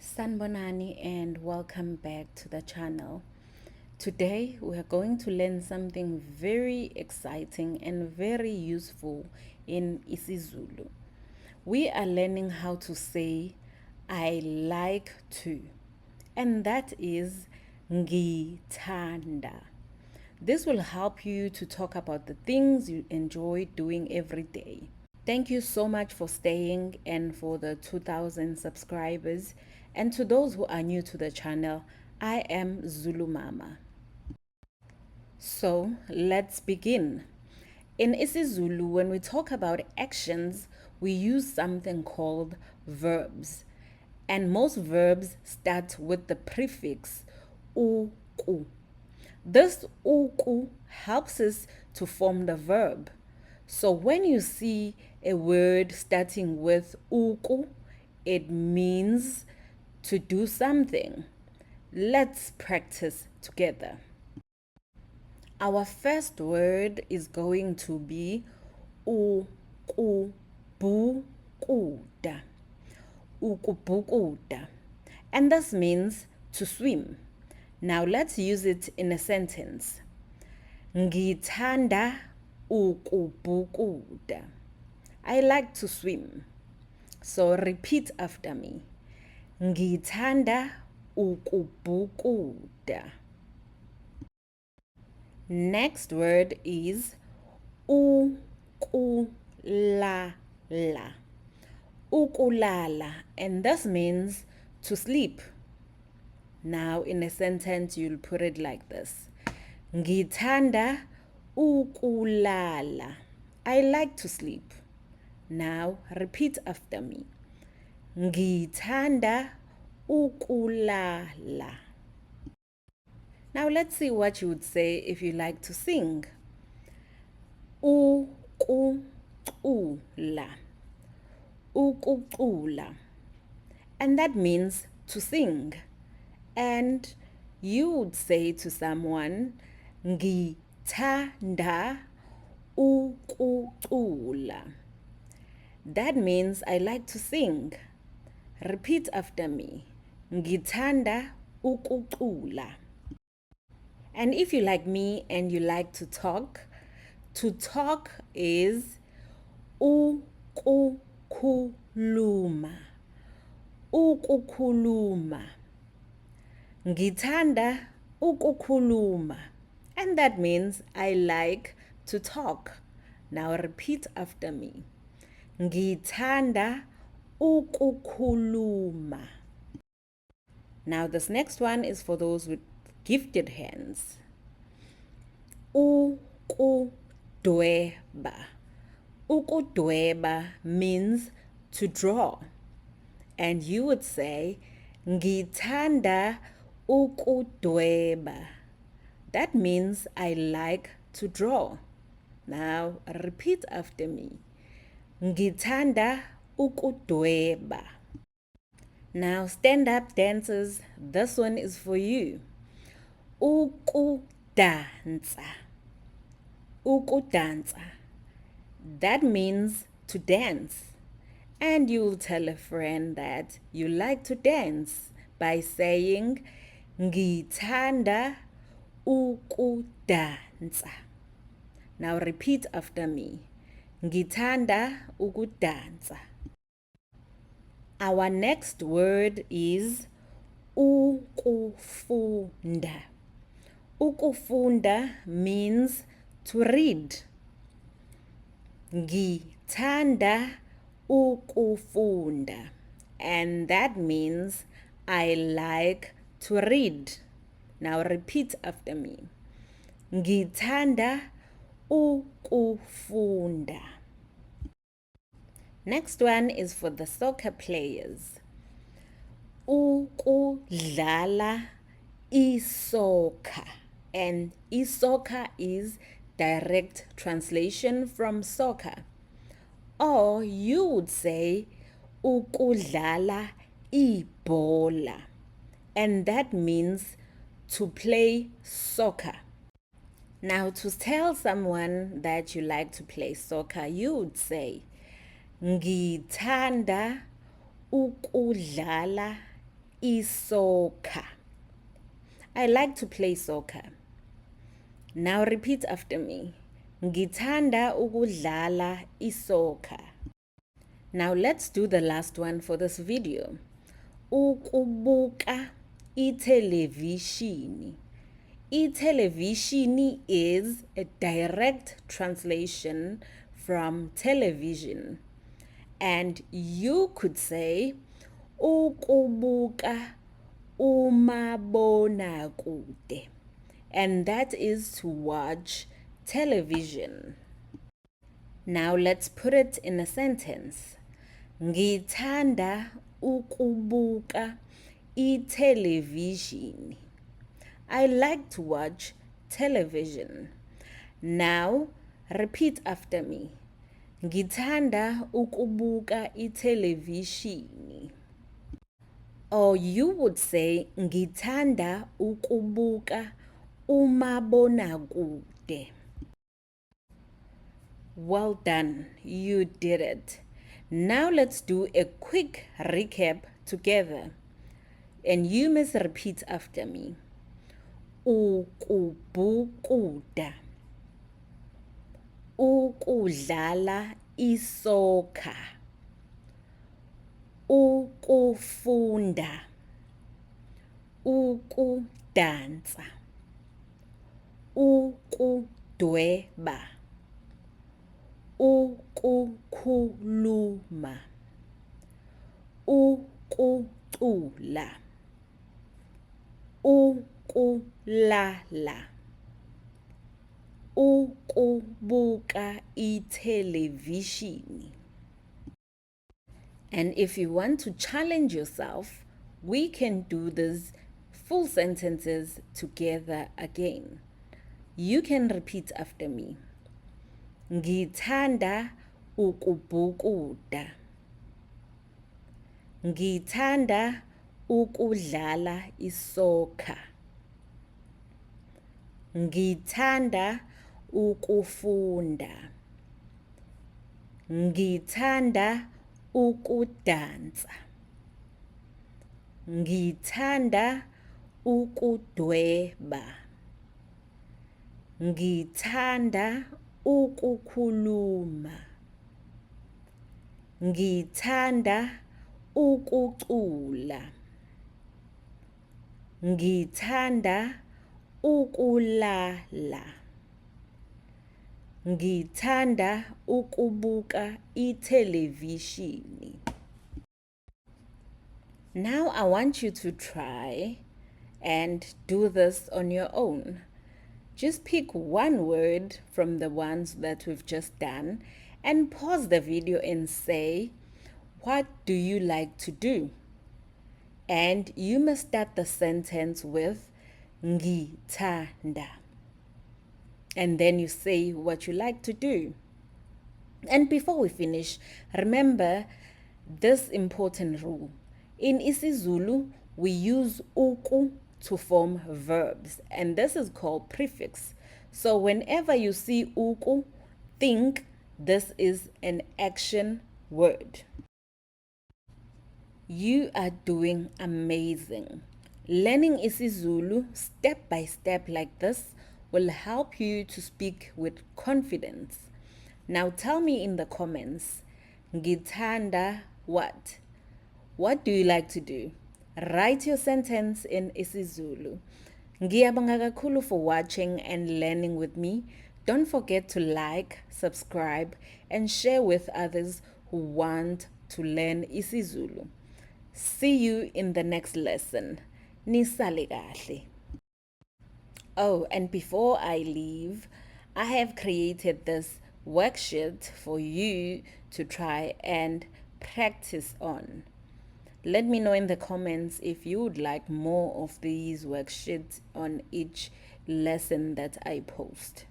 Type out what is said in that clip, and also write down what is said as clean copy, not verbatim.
Sanbonani and welcome back to the channel. Today we are going to learn something very exciting and very useful in isiZulu. We are learning how to say I like to, and that is ngithanda. This will help you to talk about the things you enjoy doing every day. Thank you so much for staying and for the 2000 subscribers. And to those who are new to the channel, I am Zulu Mama. So let's begin. In isiZulu, when we talk about actions, we use something called verbs. And most verbs start with the prefix uku. This uku helps us to form the verb. So when you see a word starting with uku, it means to do something. Let's practice together. Our first word is going to be ukubukuda. Ukubukuda. And this means to swim. Now let's use it in a sentence. Ngithanda ukubhukuda. I like to swim. So repeat after me. Ngithanda ukubhukuda. Next word is ukulala. Ukulala, and this means to sleep. Now in a sentence you'll put it like this. Ngithanda ukulala. I like to sleep. Now repeat after me. Ngithanda ukulala. Now let's see what you would say if you like to sing. Ukucula. Ukucula. And that means to sing. And you would say to someone, ngithanda ukucula. That means I like to sing. Repeat after me. Ngithanda ukucula. And if you like me and you like to talk is ukukhuluma. Ukukhuluma. Ngithanda ukukhuluma. And that means I like to talk. Now repeat after me. Ngithanda ukukhuluma. Now this next one is for those with gifted hands. Ukudweba. Ukudweba means to draw. And you would say, ngithanda ukudweba. That means I like to draw. Now repeat after me. Ngithanda ukudweba. Now stand up dancers, this one is for you. Ukudansa. Ukudansa. That means to dance. And you'll tell a friend that you like to dance by saying ngithanda ukudansa. Now repeat after me. Ngithanda ukudansa. Our next word is ukufunda. Ukufunda means to read. Ngithanda ukufunda. And that means I like to read. Now repeat after me. Ngithanda ukufunda. Next one is for the soccer players. Ukudlala isoccer. And isoccer is direct translation from soccer. Or you would say ukudlala ibhola. And that means to play soccer. Now to tell someone that you like to play soccer, you would say ngithanda ukudlala isoccer. I like to play soccer. Now repeat after me. Ngithanda ukudlala isoccer. Now let's do the last one for this video. Ukubuka ithelevishini. Ithelevishini is a direct translation from television. And you could say ukubuka umabonakude. And that is to watch television. Now let's put it in a sentence. Ngithanda ukubuka ithelevishini. I like to watch television. Now repeat after me. Ngithanda ukubuka ithelevishini. Or you would say ngithanda ukubuka umabonakude. Well done, you did it. Now let's do a quick recap together. And you must repeat after me. Ukubukuda. Ukudlala isoccer. Ukufunda. Ukudansa. Ukudweba. Ukukhuluma. Ukucula. Ukulala. Ukubuka ithelevishini. And if you want to challenge yourself, we can do these full sentences together again. You can repeat after me. Ngithanda ukubhukuda. Ngithanda ukudlala isoccer. Ngithanda ukufunda. Ngithanda ukudansa. Ngithanda ukudweba. Ngithanda ukukhuluma. Ngithanda ukucula. Ngithanda ukulala. Ngithanda ukubuka ithelevishini. Now I want you to try and do this on your own. Just pick one word from the ones that we've just done and pause the video and say, what do you like to do? And you must start the sentence with ngithanda. And then you say what you like to do. And before we finish, remember this important rule. In isiZulu, we use uku to form verbs, and this is called prefix. So whenever you see uku, think this is an action word. You are doing amazing. Learning isiZulu step by step like this will help you to speak with confidence. Now tell me in the comments, ngithanda what? What do you like to do? Write your sentence in isiZulu. Ngiyabonga kakhulu for watching and learning with me. Don't forget to like, subscribe, and share with others who want to learn isiZulu. See you in the next lesson. Nisale kahle. Oh, and before I leave, I have created this worksheet for you to try and practice on. Let me know in the comments if you would like more of these worksheets on each lesson that I post.